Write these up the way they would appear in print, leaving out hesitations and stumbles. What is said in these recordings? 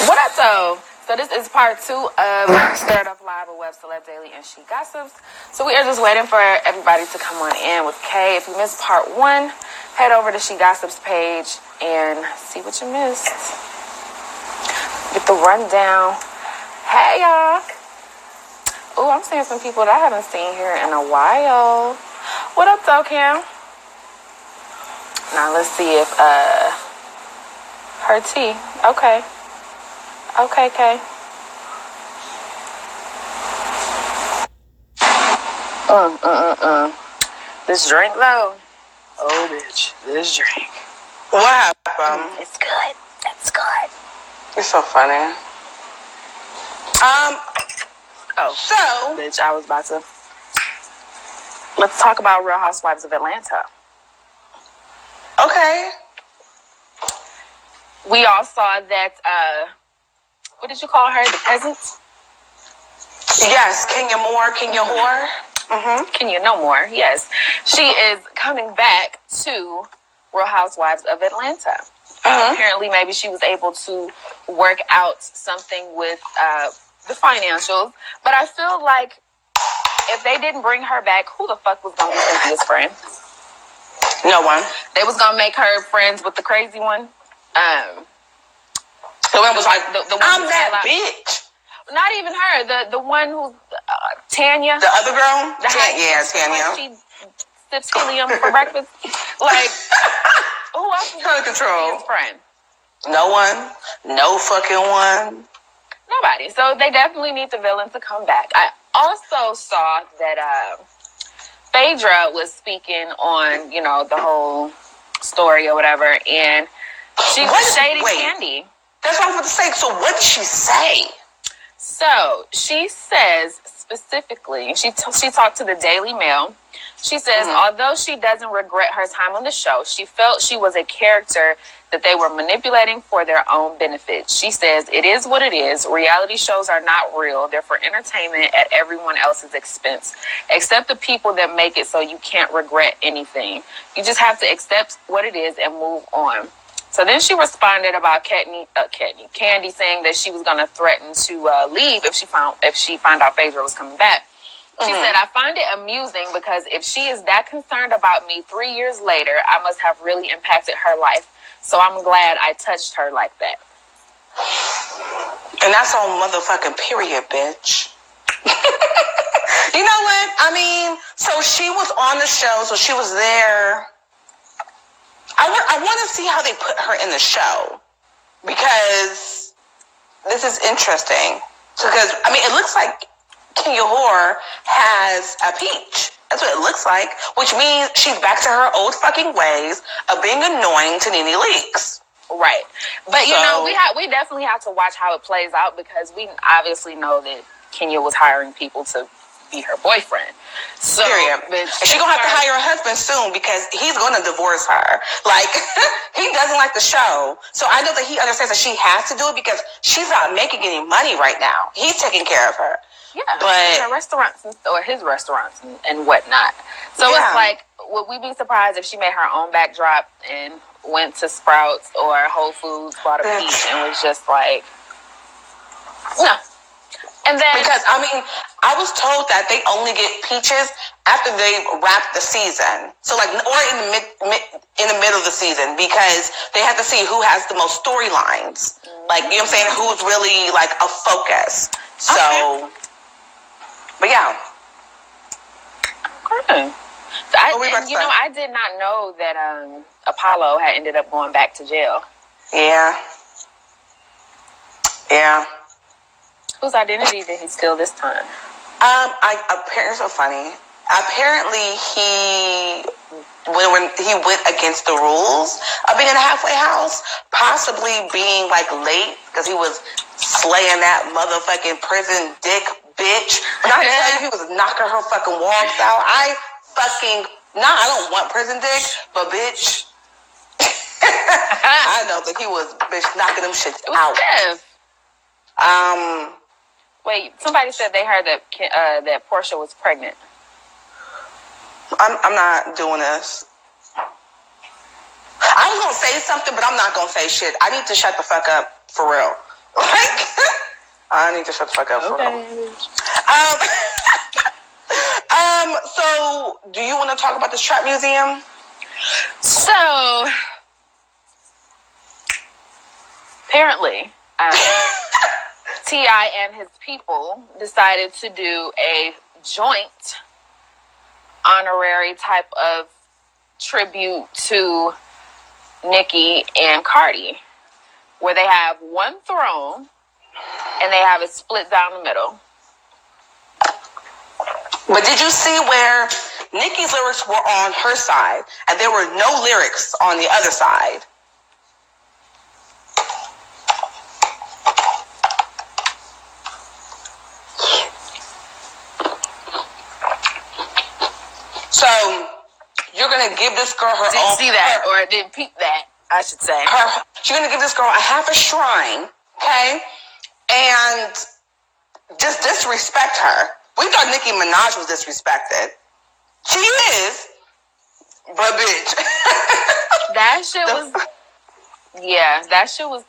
What up, though? So this is part 2 of Stirred Up Live with Web Celeb Daily and She Gossips. So we are just waiting for everybody to come on in with Kay. If you missed part 1, head over to She Gossips page and see what you missed. Get the rundown. Hey, y'all. Ooh, I'm seeing some people that I haven't seen here in a while. What up, though, Cam? Now let's see if her tea. Okay. Okay, Kay. This drink, though. Oh, bitch. This drink. What happened? It's good. It's good. You're so funny. So, bitch, I was about to. Let's talk about Real Housewives of Atlanta. Okay. We all saw that, what did you call her? The peasants? Yes, Kenya Moore, Kenya Whore. Mm-hmm. Kenya No More, yes. She is coming back to Real Housewives of Atlanta. Apparently, maybe she was able to work out something with the financials. But I feel like if they didn't bring her back, who the fuck was going to be Cynthia's friend? No one. They was going to make her friends with the crazy one. The one was like, the one I'm that bitch. Not even her. The one who's Tanya. The other girl? Tanya. Tanya. She sips helium for breakfast. Like, who else is Her control. his friend? No one. No fucking one. Nobody. So they definitely need the villain to come back. I also saw that Phaedra was speaking on, the whole story or whatever, and she was shading Candy. That's what I was about to say. So what did she say? So she says specifically, she talked to the Daily Mail. She says, although she doesn't regret her time on the show, she felt she was a character that they were manipulating for their own benefit. She says, it is what it is. Reality shows are not real. They're for entertainment at everyone else's expense. Accept the people that make it so you can't regret anything. You just have to accept what it is and move on. So then she responded about Candy saying that she was going to threaten to leave if she found out Phaedra was coming back. She said, I find it amusing because if she is that concerned about me 3 years later, I must have really impacted her life. So I'm glad I touched her like that. And that's on motherfucking period, bitch. You know what? I mean, so she was on the show, so she was there. I want to see how they put her in the show, because this is interesting. Because, it looks like Kenya Whore has a peach. That's what it looks like, which means she's back to her old fucking ways of being annoying to Nene Leakes. Right. But, we definitely have to watch how it plays out, because we obviously know that Kenya was hiring people to be her boyfriend. So, and she's going to have to hire a husband soon, because he's going to divorce her. Like, he doesn't like the show. So I know that he understands that she has to do it because she's not making any money right now. He's taking care of her. Yeah, but her restaurants or his restaurants and whatnot. So it's like, would we be surprised if she made her own backdrop and went to Sprouts or Whole Foods, bought a peach, and was just like, no. And then, because I was told that they only get peaches after they wrap the season. So or in the middle of the season, because they have to see who has the most storylines. Like, you know what I'm saying? Who's really like a focus. So, but yeah. Okay. So I did not know that Apollo had ended up going back to jail. Yeah. Yeah. Whose identity did he steal this time? Apparently, so funny. Apparently, when he went against the rules of being in a halfway house, possibly being like late because he was slaying that motherfucking prison dick bitch. When I tell you he was knocking her fucking walls out, I don't want prison dick, but bitch, I know that he was bitch knocking them shits out. Wait, somebody said they heard that that Portia was pregnant. I'm not doing this. I was gonna say something, but I'm not gonna say shit. I need to shut the fuck up for real. Like, I need to shut the fuck up for real. So, do you want to talk about this trap museum? So, apparently, T.I. and his people decided to do a joint honorary type of tribute to Nicki and Cardi, where they have one throne and they have it split down the middle. But did you see where Nicki's lyrics were on her side and there were no lyrics on the other side? So you're gonna give this girl her Didn't own. see that, or didn't peep that, I should say. You're gonna give this girl a half a shrine, okay? And just disrespect her. We thought Nicki Minaj was disrespected. She is, but bitch. That shit was,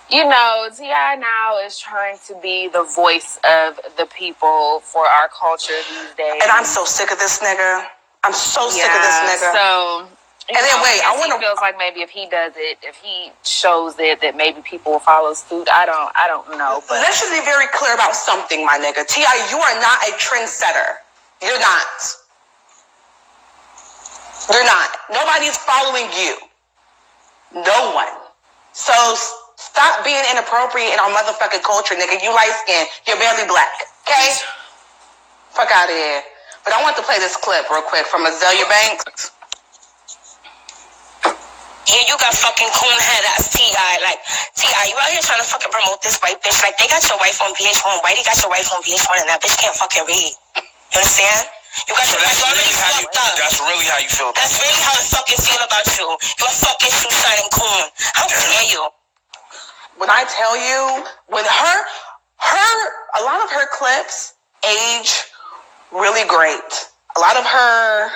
you know, T.I. now is trying to be the voice of the people for our culture these days. And I'm so sick of this nigga. I'm so sick of this nigga. So, and then wait, I want to. Feels like maybe if he does it, if he shows it, that maybe people will follow suit. I don't know. But let's just be very clear about something, my nigga. T.I., you are not a trendsetter. You're not. You're not. Nobody's following you. No one. So stop being inappropriate in our motherfucking culture, nigga. You light skinned. You're barely black. Okay? Fuck out of here. But I want to play this clip real quick from Azalea Banks. Yeah, you got fucking coon head ass T.I. Like, T.I., you out here trying to fucking promote this white bitch. Like, they got your wife on VH1. Whitey got your wife on VH1 and that bitch can't fucking read. You understand? You got your wife already fucked up. That's really how you feel. That's really how I fucking feel about you. You're a fucking shoe shining coon. How dare you? When I tell you, when a lot of her clips age really great. A lot of her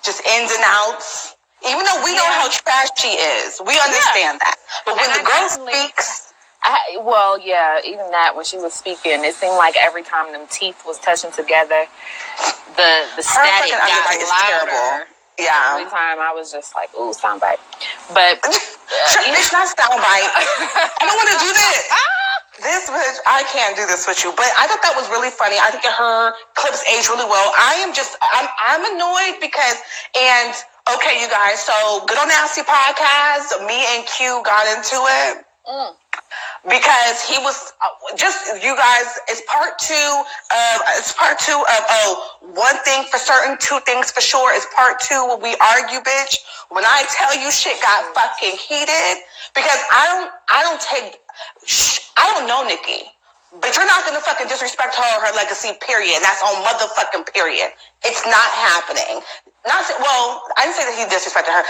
just ins and outs. Even though we know how trash she is, we understand that. But when the girl speaks, even that when she was speaking, it seemed like every time them teeth was touching together, the static got louder. Yeah. Every time I was just like, ooh, soundbite. But it's not soundbite. I don't want to do this. This bitch, I can't do this with you. But I thought that was really funny. I think that her clips age really well. I'm annoyed because, and okay, you guys, so Good on Nasty podcast, me and Q got into it. Because he was you guys, it's part two of one thing for certain, two things for sure. It's part two where we argue, bitch. When I tell you shit got fucking heated, because I don't know Nicki, but you're not gonna fucking disrespect her or her legacy, period. That's on motherfucking period. It's not happening. I didn't say that he disrespected her.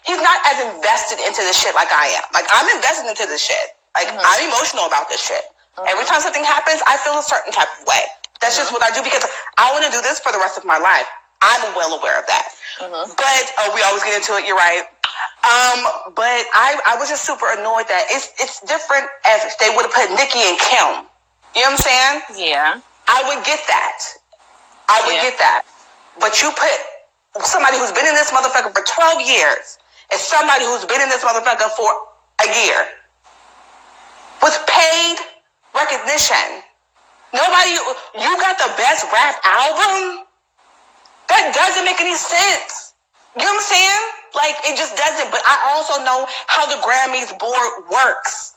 He's not as invested into this shit like I am. Like, I'm invested into this shit. Like, I'm emotional about this shit. Every time something happens, I feel a certain type of way. That's just what I do because I want to do this for the rest of my life. I'm well aware of that. But, we always get into it, you're right. But I was just super annoyed that it's different as they would have put Nicki and Kim. You know what I'm saying? Yeah. I would get that. Get that. But you put somebody who's been in this motherfucker for 12 years and somebody who's been in this motherfucker for a year with paid recognition. You got the best rap album? That doesn't make any sense. You know what I'm saying? Like, it just doesn't. But I also know how the Grammys board works.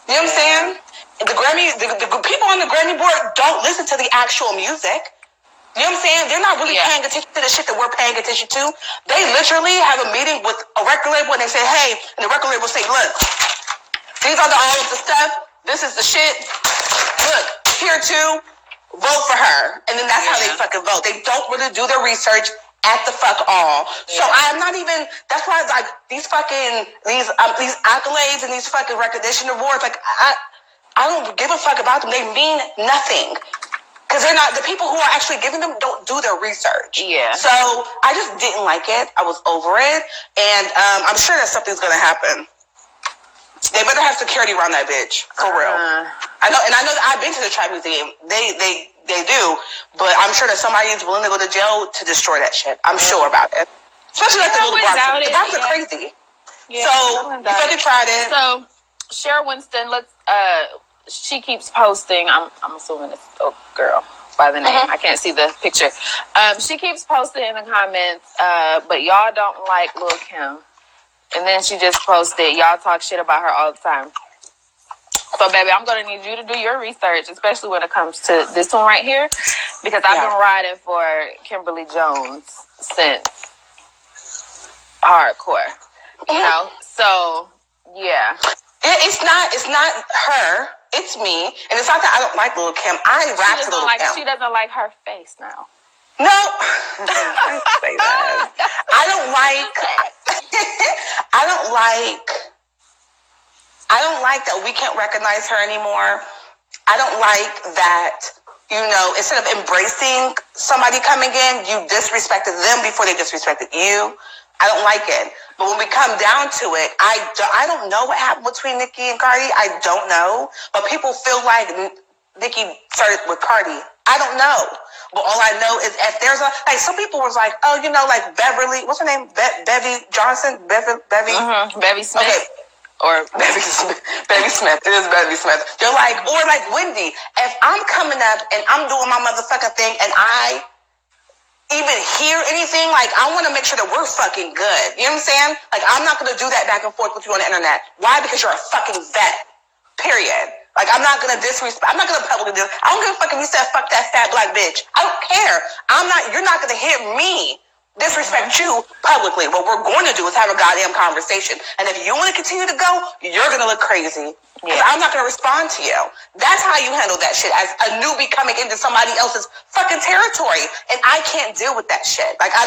You know what I'm saying? The people on the Grammy board don't listen to the actual music. You know what I'm saying? They're not really paying attention to the shit that we're paying attention to. They literally have a meeting with a record label and they say, hey, and the record label say, look, these are all of the stuff. This is the shit. Look, here too. Vote for her. And then that's how they fucking vote. They don't really do their research at the fuck all. So I'm not even, that's why it's like these accolades and these fucking recognition awards, like I don't give a fuck about them. They mean nothing. Because they're not, the people who are actually giving them don't do their research. Yeah. So I just didn't like it. I was over it. And I'm sure that something's going to happen. They better have security around that bitch. For real. I know that I've been to the Tribe Museum. They do, but I'm sure that somebody is willing to go to jail to destroy that shit. I'm sure about it. Especially like the little Bronx. The Bronx are crazy. Yeah, so you fucking tried it. So Cher Winston, she keeps posting. I'm assuming it's a girl by the name. I can't see the picture. She keeps posting in the comments, but y'all don't like Lil' Kim. And then she just posted, y'all talk shit about her all the time. So, baby, I'm going to need you to do your research, especially when it comes to this one right here, because I've been riding for Kimberly Jones since hardcore. You know? So, yeah. It's not her. It's me. And it's not that I don't like Lil' Kim. I rap to Lil' Kim. She doesn't like her face now. No. I say that. I don't like that we can't recognize her anymore. I don't like that, instead of embracing somebody coming in, you disrespected them before they disrespected you. I don't like it. But when we come down to it, I don't know what happened between Nicki and Cardi. I don't know. But people feel like Nicki started with Cardi. I don't know. But all I know is if there's some people was like, oh, like Beverly, what's her name? Bevy Johnson? Bevy Smith. Okay. Or Bevy Smith. Bevy Smith. It is Bevy Smith. You're like, or like Wendy. If I'm coming up and I'm doing my motherfucking thing and I even hear anything, like I want to make sure that we're fucking good. You know what I'm saying? Like I'm not going to do that back and forth with you on the internet. Why? Because you're a fucking vet. Period. Like, I'm not going to disrespect. I'm not going to publicly do. I don't give a fuck if you said, fuck that fat black bitch. I don't care. You're not going to hear me disrespect you publicly. What we're going to do is have a goddamn conversation. And if you want to continue to go, you're going to look crazy. Because I'm not going to respond to you. That's how you handle that shit as a newbie coming into somebody else's fucking territory. And I can't deal with that shit. Like, I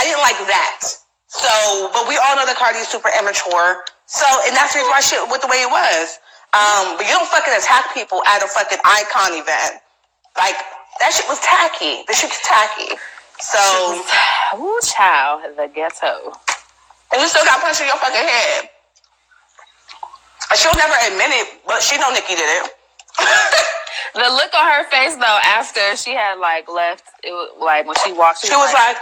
didn't like that. So, but we all know that Cardi is super immature. So, and that's the reason why shit went the way it was. But you don't fucking attack people at a fucking icon event. Like, that shit was tacky. The shit's tacky. So, woo, child, the ghetto. And you still got punched in your fucking head. And she'll never admit it, but she know Nicki did it. The look on her face, though, after she had, left, it was, when she walked, she was like,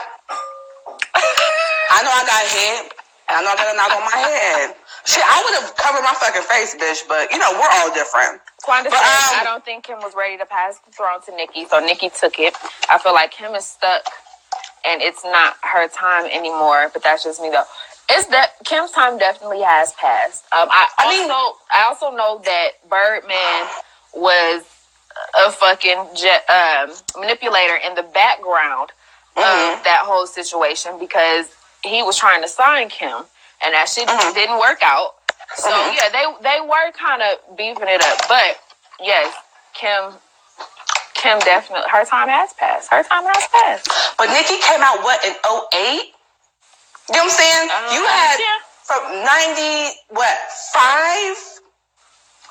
I know I got hit, and I know I got a knock on my head. Shit, I would have covered my fucking face, bitch, but, we're all different. Quanda says, I don't think Kim was ready to pass the throne to Nicki, so Nicki took it. I feel like Kim is stuck, and it's not her time anymore, but that's just me, though. Kim's time definitely has passed. I also know that Birdman was a fucking manipulator in the background of that whole situation because he was trying to sign Kim. And that shit didn't work out. So, yeah, they were kind of beefing it up. But, yes, Kim definitely, her time has passed. But Nicki came out, in 08? You know what I'm saying? You had from 5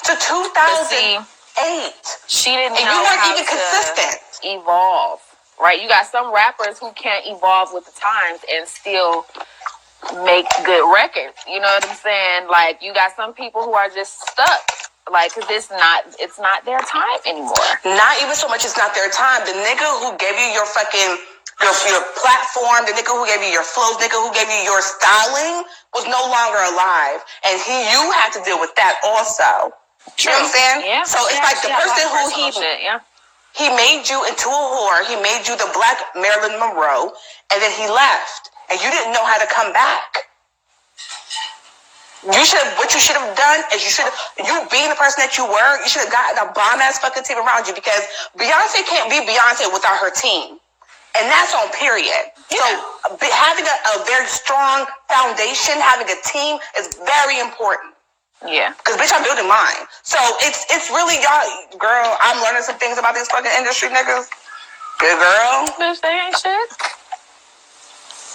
to 2008. She didn't know and you weren't how even consistent. Evolve, right? You got some rappers who can't evolve with the times and still make good records. You know what I'm saying? Like, you got some people who are just stuck. Like, because it's not their time anymore. Not even so much it's not their time. The nigga who gave you your fucking, your platform, the nigga who gave you your flows, nigga who gave you your styling was no longer alive. And you had to deal with that also. True. You know what I'm saying? Yeah. So it's like the person who he made you into a whore. He made you the black Marilyn Monroe. And then he left. And you didn't know how to come back. What you should have done is you being the person that you were, you should have gotten a bomb-ass fucking team around you because Beyonce can't be Beyonce without her team. And that's on period. Yeah. So having a very strong foundation, having a team is very important. Yeah. Because, bitch, I'm building mine. So it's really, y'all, girl, I'm learning some things about these fucking industry niggas. Good girl. Bitch, they ain't shit.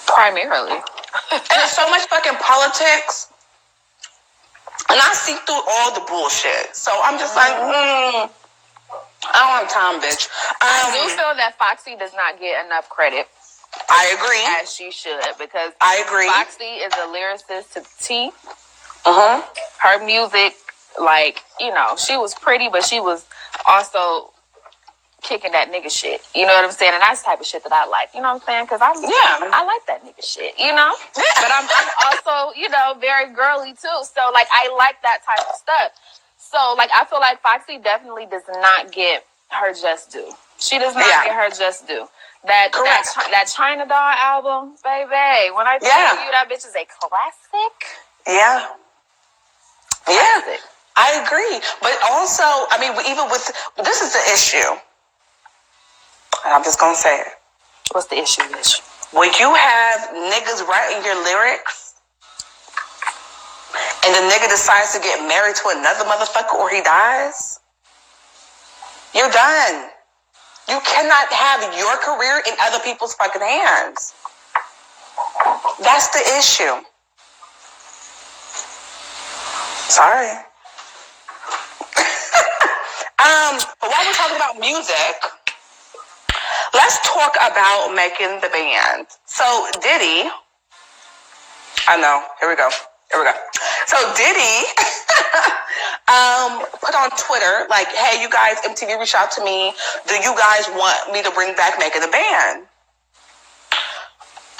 Primarily. And there's so much fucking politics. And I see through all the bullshit. So I'm just like, I don't have time, bitch. I do feel that Foxy does not get enough credit. I agree. As she should, because I agree. Foxy is a lyricist to the T. Her music, like, you know, she was pretty, but she was also kicking that nigga shit. You know what I'm saying? And that's the type of shit that I like. You know what I'm saying? Because I like that nigga shit, you know? But I'm also, you know, very girly too. So, like, I like that type of stuff. So, like, I feel like Foxy definitely does not get her just due. She does not get her just due. That China Doll album, baby, when I tell you that bitch is a classic. Yeah. Classic. I agree. But also, I mean, even with, this is the issue. And I'm just going to say it. What's the issue, bitch? When you have niggas writing your lyrics, and the nigga decides to get married to another motherfucker or he dies, you're done. You cannot have your career in other people's fucking hands. That's the issue. Sorry. But while we're talking about music, let's talk about making the band. So Diddy, I know, here we go. So Diddy put on Twitter, like, hey, you guys, MTV reached out to me. Do you guys want me to bring back Making the Band?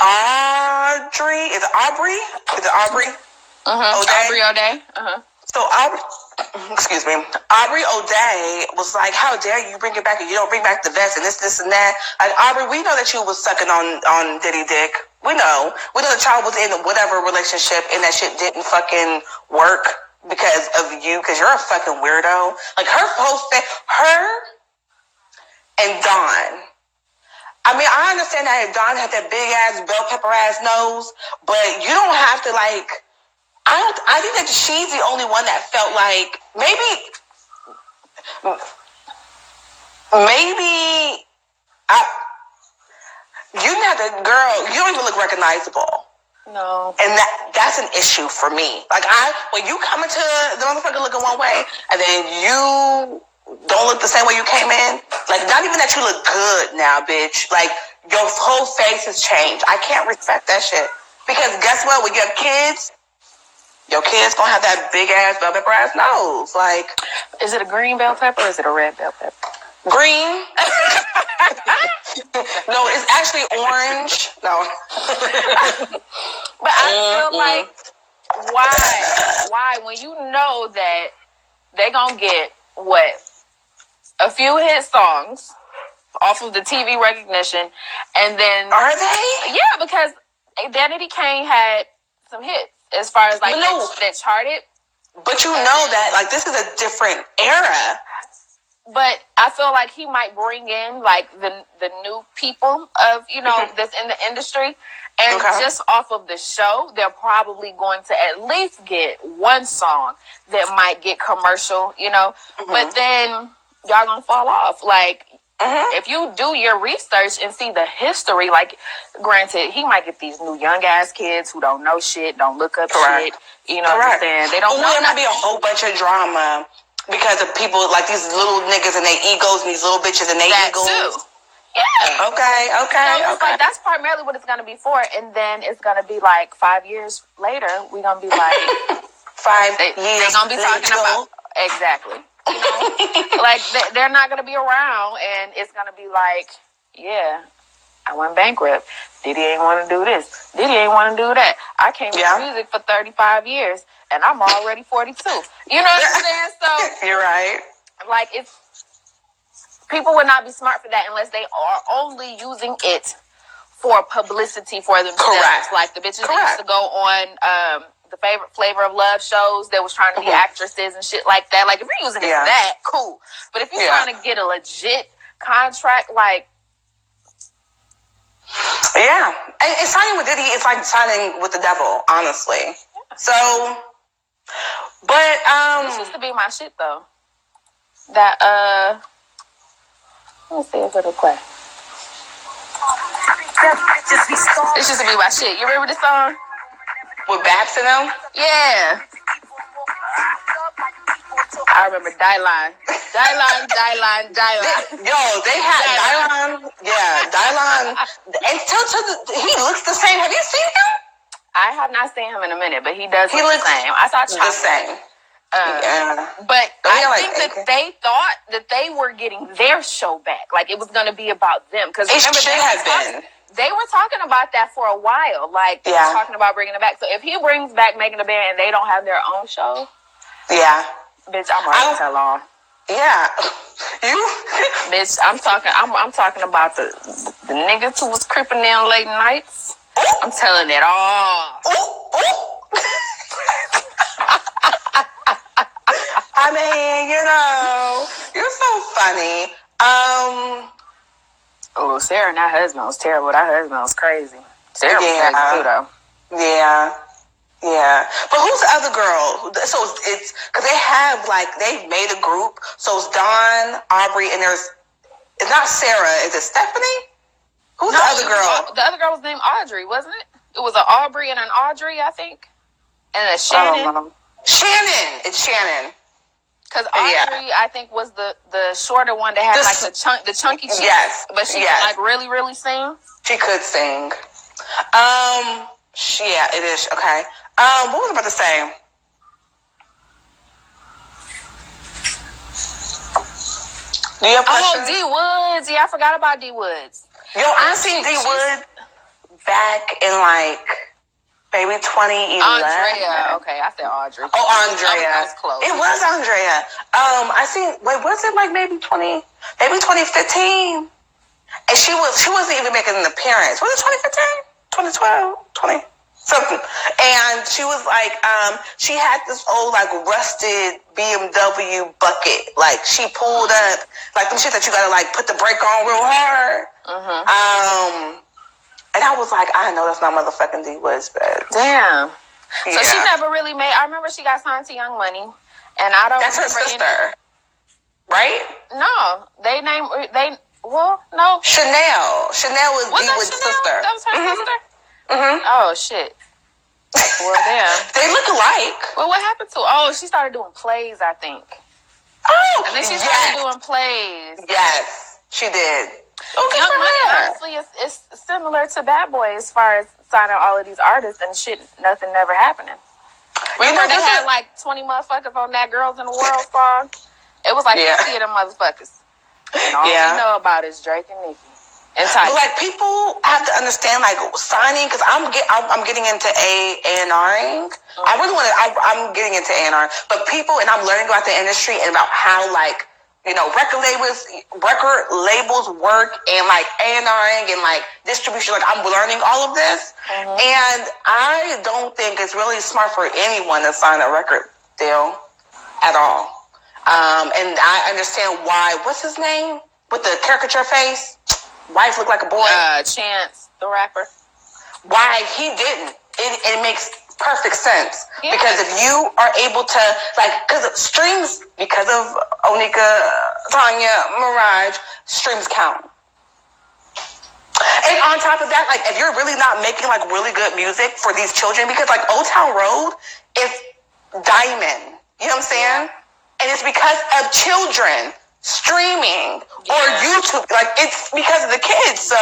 Aubrey? Aubrey O'Day. So excuse me, Aubrey O'Day was like, how dare you bring it back and you don't bring back the vest and this and that. Like, Aubrey, we know that you was sucking on Diddy dick. We know the child was in whatever relationship and that shit didn't fucking work because of you, because you're a fucking weirdo. Like, her and Dawn. I mean, I understand that Dawn had that big ass bell pepper ass nose, but you don't have to, like, I think that she's the only one that felt like maybe you have the girl, you don't even look recognizable. No. And that's an issue for me. Like, when you come into the motherfucker looking one way and then you don't look the same way you came in, like, not even that you look good now, bitch. Like, your whole face has changed. I can't respect that shit. Because guess what? When you have kids, your kid's gonna have that big ass bell pepper ass nose. Like, is it a green bell pepper or is it a red bell pepper? Green. No, it's actually orange. No. But I feel like, why? When you know that they gonna get a few hit songs off of the TV recognition, and then are they? Yeah, because Danity Kane had some hits as far as like that charted. But you know that, like, this is a different era. But I feel like he might bring in like the new people of, you know, that's in the industry. And just off of the show, they're probably going to at least get one song that might get commercial, you know. But then y'all gonna fall off. Like, if you do your research and see the history, like, granted, he might get these new young ass kids who don't know shit, don't look up shit. You know what I'm saying? They don't know. There might be a whole bunch of drama because of people like these little niggas and their egos and these little bitches and their egos. Too. Yeah. Okay. So it's like, that's primarily what it's gonna be for, and then it's gonna be like 5 years later, we're gonna be like 5 years. They're gonna be talking about exactly. You know? Like, they're not gonna be around, and it's gonna be like, yeah, I went bankrupt. Diddy ain't want to do this. Diddy ain't want to do that. I came to music for 35 years, and I'm already 42. You know what I'm saying? So you're right. Like, people would not be smart for that unless they are only using it for publicity for themselves. Correct. Like the bitches that used to go on the favorite Flavor of Love shows that was trying to be actresses and shit like that. Like, if you're using it for that, cool. But if you're trying to get a legit contract, like, yeah, and signing with Diddy is like signing with the devil, honestly. So, but this used to be my shit though. That let me see if it'll play. This used to be my shit. You remember this song? With Babs in them? Yeah. I remember Dylan. Yo, they had Dylan. Yeah, Dylan. And he looks the same. Have you seen him? I have not seen him in a minute, but he does He look looks the same. I saw the Chocolate. same. Yeah. But I like think that they thought that they were getting their show back. Like, it was going to be about them. Because It remember, should have been. they were talking about that for a while. Like, talking about bringing it back. So if he brings back Making the Band and they don't have their own show, bitch, I'm already tell on. Yeah. You? Bitch, I'm talking about the niggas who was creeping in late nights. I'm telling it all. I mean, you're so funny. Oh, Sarah and her husband was terrible. That husband was crazy. Sarah was crazy too, though. Yeah. But who's the other girl? So it's because they've made a group. So it's Dawn, Aubrey, and it's not Sarah. Is it Stephanie? Who's the other girl? The other girl was named Audrey, wasn't it? It was an Aubrey and an Audrey, I think. And a Shannon. Shannon. It's Shannon. Because Audrey, I think, was the shorter one that had the chunky cheeks. Yes. But she could really, really sing. She could sing. Yeah, it is. Okay. What was I about to say? Do you have questions? D Woods. Yeah, I forgot about D Woods. Yo, I seen D Woods back in maybe 2011. Andrea. Okay, I said Audrey. Oh, Andrea. That was close. It was Andrea. I seen. Wait, was it maybe 2015? And she wasn't even making an appearance. Was it 2015? 2012? 20 something. And she was she had this old rusted BMW bucket. Like she pulled up them shit that you gotta put the brake on real hard. And I was like, I know that's not motherfucking D Woods, but damn. So she never really made. I remember she got signed to Young Money, and I don't. That's her sister, right? No, no. Chanel was D Woods' sister. That was her sister. Oh shit. Well, damn. They look alike. Well, what happened to her? Oh, she started doing plays, I think. Oh, I think she started doing plays. Yes, she did. Oh, Young Money, honestly, is similar to Bad Boy as far as signing all of these artists and shit, nothing never happening. Remember they had 20 motherfuckers on that Girls in the World song? It was 50 of them motherfuckers. And all we know about is Drake and Nicki. But people have to understand signing, because I'm getting into A&Ring. I really want to. I'm getting into A&R, but people, and I'm learning about the industry and about how record labels work, and A&Ring and distribution. I'm learning all of this, and I don't think it's really smart for anyone to sign a record deal at all. And I understand why. What's his name with the caricature face? Wife looked like a boy. Chance, the rapper. Why he didn't? It makes perfect sense. Yeah. Because if you are able to, because streams, because of Onika, Tanya, Mirage, streams count. And on top of that, if you're really not making really good music for these children, because Old Town Road is diamond. You know what I'm saying? And it's because of children streaming or YouTube. It's because of the kids. So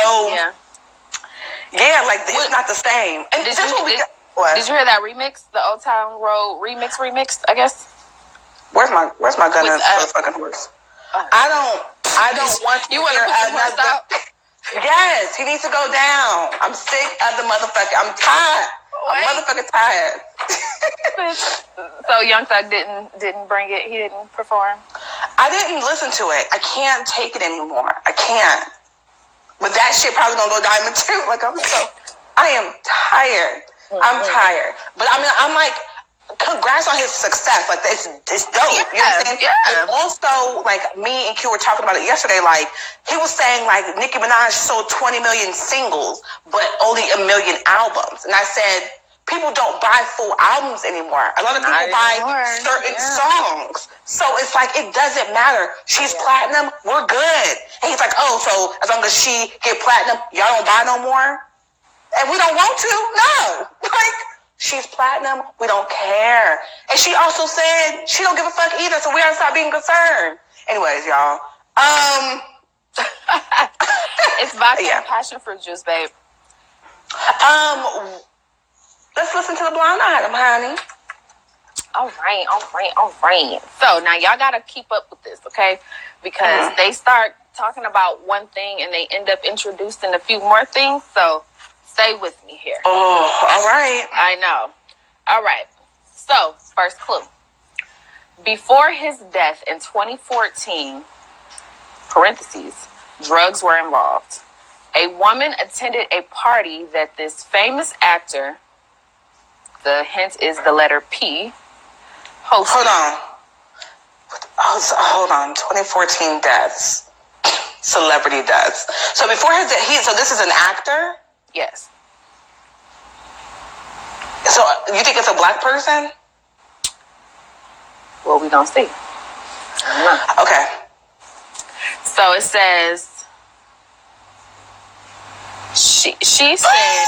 it's not the same. And did you hear that remix? The Old Town Road remix, I guess. Where's my gun and fucking horse? I don't want to. You want to put the horse out? Yes, he needs to go down. I'm sick of the motherfucker. I'm tired. I'm motherfucking tired. So Young Thug didn't bring it. He didn't perform. I didn't listen to it. I can't take it anymore. I can't. But that shit probably gonna go diamond too. I am tired. I'm tired. But I'm congrats on his success. It's dope. You know what I'm saying? Yeah. And also, me and Q were talking about it yesterday. He was saying Nicki Minaj sold 20 million singles, but only 1 million albums. And I said, people don't buy full albums anymore. A lot of people buy certain songs. So it's it doesn't matter. She's platinum, we're good. And he's so as long as she get platinum, y'all don't buy no more? And we don't want to? No. She's platinum, we don't care. And she also said she don't give a fuck either, so we gotta stop being concerned. Anyways, y'all. It's vodka and passion fruit juice, babe. let's listen to the blonde item, honey. All right. So now y'all gotta keep up with this, okay? Because they start talking about one thing and they end up introducing a few more things. So stay with me here. Oh, all right. I know. All right. So first clue. Before his death in 2014, parentheses, drugs were involved. A woman attended a party that this famous actor, the hint is the letter P, hosted. Hold on. 2014 deaths. Celebrity deaths. So before his death, so this is an actor? Yes. So you think it's a black person? Well, we don't see. Okay. So it says she said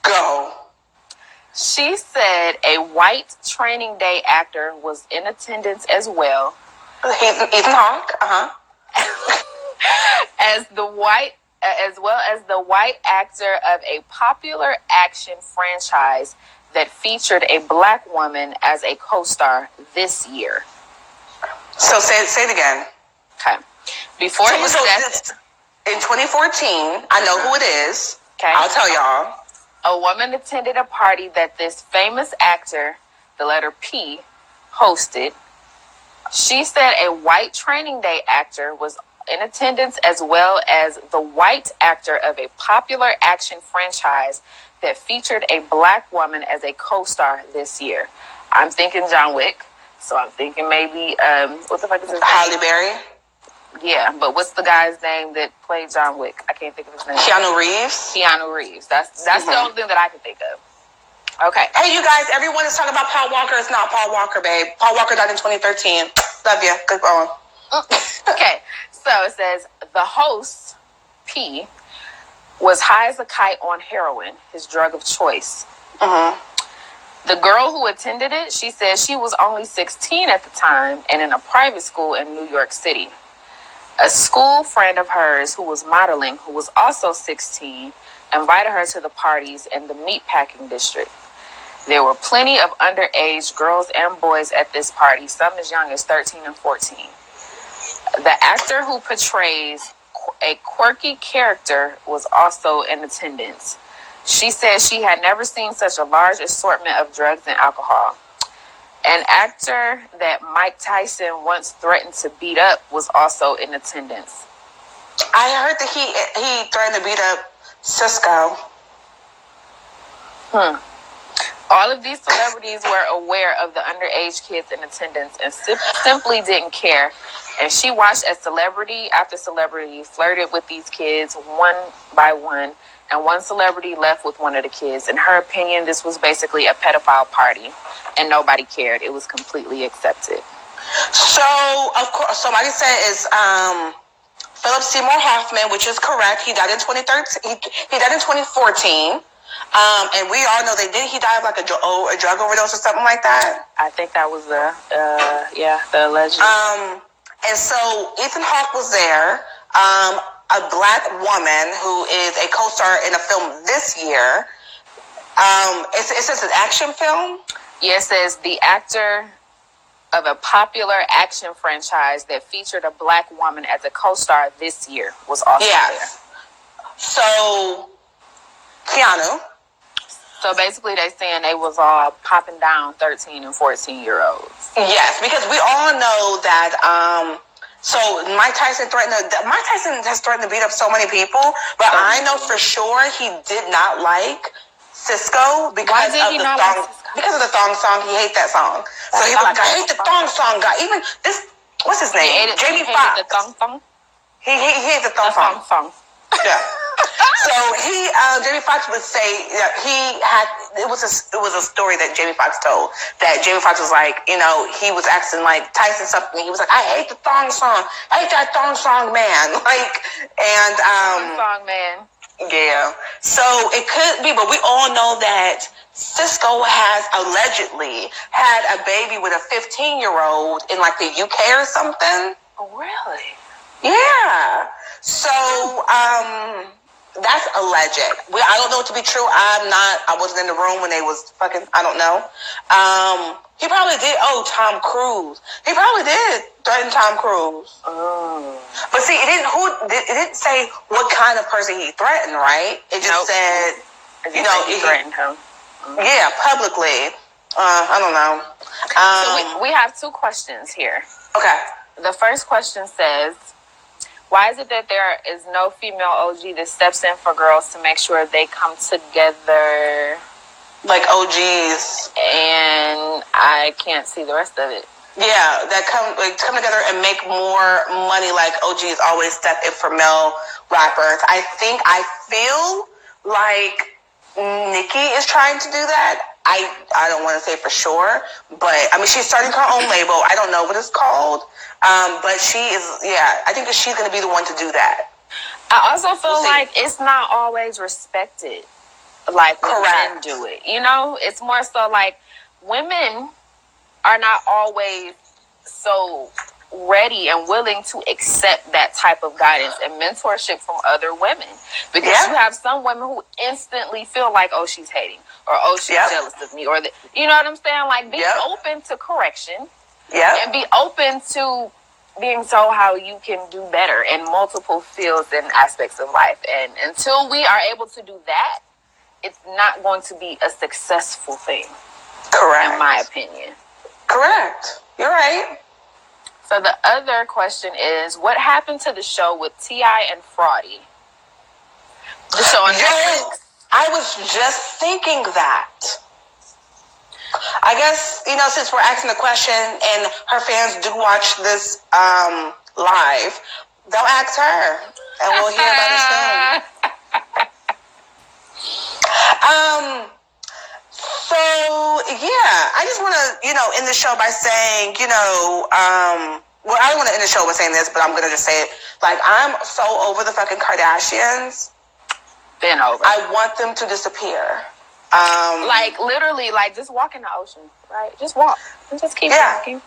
go. She said a white Training Day actor was in attendance as well. Ethan Hawke, as well as the white actor of a popular action franchise that featured a black woman as a co-star this year. So say it again. Okay. Before his death in 2014, I know who it is. Okay. I'll tell y'all. A woman attended a party that this famous actor, the letter P, hosted. She said a white Training Day actor was in attendance as well as the white actor of a popular action franchise that featured a black woman as a co-star this year. I'm thinking John Wick, so I'm thinking maybe, what the fuck is his name? Halle Berry? Yeah, but what's the guy's name that played John Wick? I can't think of his name. Keanu Reeves? Keanu Reeves. That's the only thing that I can think of. Okay. Hey, you guys, everyone is talking about Paul Walker. It's not Paul Walker, babe. Paul Walker died in 2013. Love you. Good going. Okay. So it says the host, P, was high as a kite on heroin, his drug of choice. The girl who attended it, she said she was only 16 at the time and in a private school in New York City. A school friend of hers who was modeling, who was also 16, invited her to the parties in the meatpacking district. There were plenty of underage girls and boys at this party, some as young as 13 and 14. The actor who portrays a quirky character was also in attendance. She said she had never seen such a large assortment of drugs and alcohol. An actor that Mike Tyson once threatened to beat up was also in attendance. I heard that he threatened to beat up Cisco. All of these celebrities were aware of the underage kids in attendance and simply didn't care. And she watched as celebrity after celebrity flirted with these kids one by one. And one celebrity left with one of the kids. In her opinion, this was basically a pedophile party. And nobody cared. It was completely accepted. So, of course, somebody said it's Philip Seymour Hoffman, which is correct. He died in 2013. He died in 2014. And we all know he died of like a drug overdose or something like that. I think that was the alleged. And so Ethan Hawke was there. A black woman who is a co-star in a film this year. It says an action film. Yeah, it says the actor of a popular action franchise that featured a black woman as a co-star this year was also there. So, Keanu. So basically they're saying they was all popping down 13 and 14-year-olds. Yes, because we all know that, so Mike Tyson has threatened to beat up so many people, but I know for sure he did not like Cisco because of the thong. Because of the thong song, he hates that song. So he was like, I hate the thong song guy. Even this, what's his name? Jamie Foxx. The thong song? He hates the thong song. Yeah. So Jamie Foxx would say that it was a story that Jamie Foxx told, that Jamie Foxx was like, he was asking like Tyson something. He was like, I hate the thong song. I hate that thong song man. Thong song man. Yeah. So it could be, but we all know that Cisco has allegedly had a baby with a 15-year-old in like the UK or something. Oh, really? Yeah. So, That's alleged. I don't know it to be true. I wasn't in the room when they was fucking, I don't know. He probably did. Oh, Tom Cruise. He probably did threaten Tom Cruise. Oh. But see, it didn't say what kind of person he threatened, right? It just said, you know, he threatened him. Yeah, publicly. I don't know. So we have two questions here. Okay. The first question says, why is it that there is no female OG that steps in for girls to make sure they come together? Like OGs. And I can't see the rest of it. Yeah, that come together and make more money like OGs always step in for male rappers. I feel like Nicki is trying to do that. I don't want to say for sure, but I mean, she's starting her own label. I don't know what it's called. But she is, I think that she's going to be the one to do that. I also feel like it's not always respected like when men do it. You know, it's more so like women are not always so ready and willing to accept that type of guidance and mentorship from other women. Because you have some women who instantly feel like, oh, she's hating, or oh, she's jealous of me, or you know what I'm saying? Like, be open to correction. And be open to being told how you can do better in multiple fields and aspects of life. And until we are able to do that, it's not going to be a successful thing. Correct. In my opinion. Correct. You're right. So the other question is, what happened to the show with T.I and Fraudy? The show on Netflix. I was just thinking that. I guess, you know, since we're asking the question and her fans do watch this live, they'll ask her and we'll hear about it soon. So, I just want to, you know, end the show by saying, you know, well, I don't want to end the show by saying this, but I'm going to just say it. Like, I'm so over the fucking Kardashians. Been over. I want them to disappear. Like literally, like just walk in the ocean, right? Just walk and just keep walking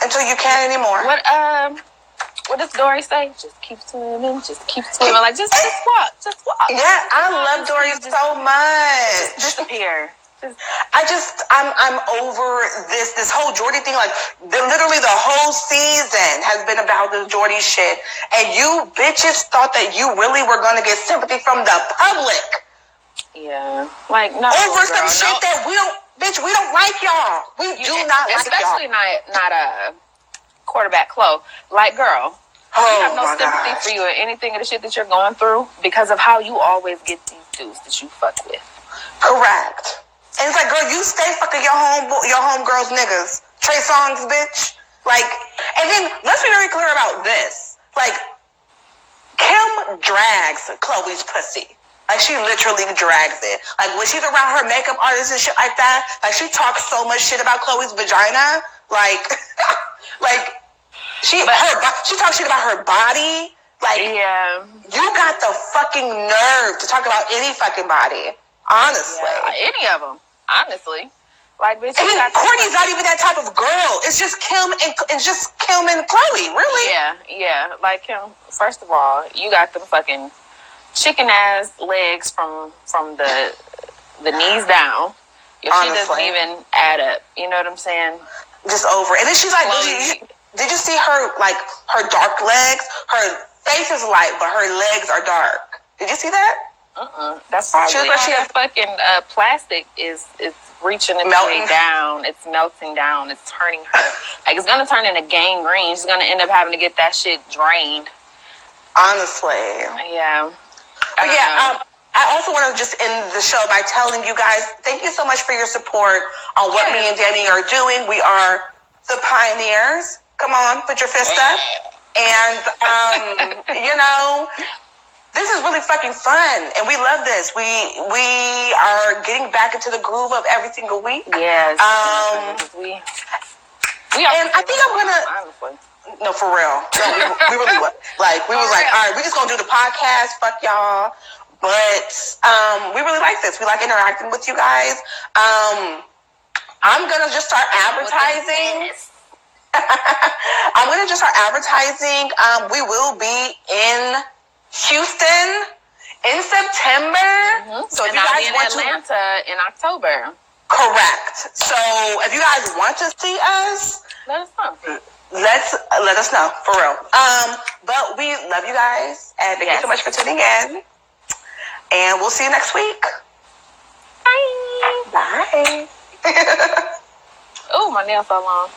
until you can't anymore. What does Dory say? Just keep swimming, just keep swimming. Like just walk. Yeah, I love Dory so much. Just disappear. I'm over this whole Jordy thing. Like literally the whole season has been about this Jordy shit, and you bitches thought that you really were gonna get sympathy from the public. Yeah, like no over some shit that we don't like y'all. We do not like y'all. Especially not a quarterback Chloe. Like, girl, we have no sympathy for you or anything of the shit that you're going through because of how you always get these dudes that you fuck with. Correct. And it's like, girl, you stay fucking your homegirls niggas. Trey Songz, bitch. Like, and then let's be very clear about this. Like, Kim drags Chloe's pussy. Like, she literally drags it. Like, when she's around her makeup artists and shit like that, like, she talks so much shit about Chloe's vagina. Like, she talks shit about her body. Like, you got the fucking nerve to talk about any fucking body. Honestly. Yeah, any of them. Honestly. Like, bitch, Courtney's not even that type of girl. It's just Kim and Chloe, really. Yeah. Like, Kim, first of all, you got them fucking chicken ass legs from the knees down. Your shit doesn't even add up. You know what I'm saying? Just over. And then she's like, did you see her, like, her dark legs? Her face is light, but her legs are dark. Did you see that? That's probably how the fucking plastic is reaching its way down. It's melting down. It's turning her. Like, it's going to turn into gangrene. She's going to end up having to get that shit drained. Honestly. Yeah. But I also want to just end the show by telling you guys, thank you so much for your support on what me and Danny are doing. We are the pioneers. Come on, put your fist up. And, you know, this is really fucking fun, and we love this. We are getting back into the groove of every single week. Yes. And I think I'm gonna. Honestly. No, for real. No, we really was. Like, we was like, all right, we just gonna do the podcast. Fuck y'all. But we really like this. We like interacting with you guys. I'm gonna just start advertising. I'm gonna just start advertising. We will be in Houston in September. So if And you I'll guys be in want Atlanta in October. correct. So if you guys want to see us, Let us know. let us know for real. But we love you guys, and thank you so much for tuning in. And we'll see you next week. Bye. Bye. Oh, my nails so long.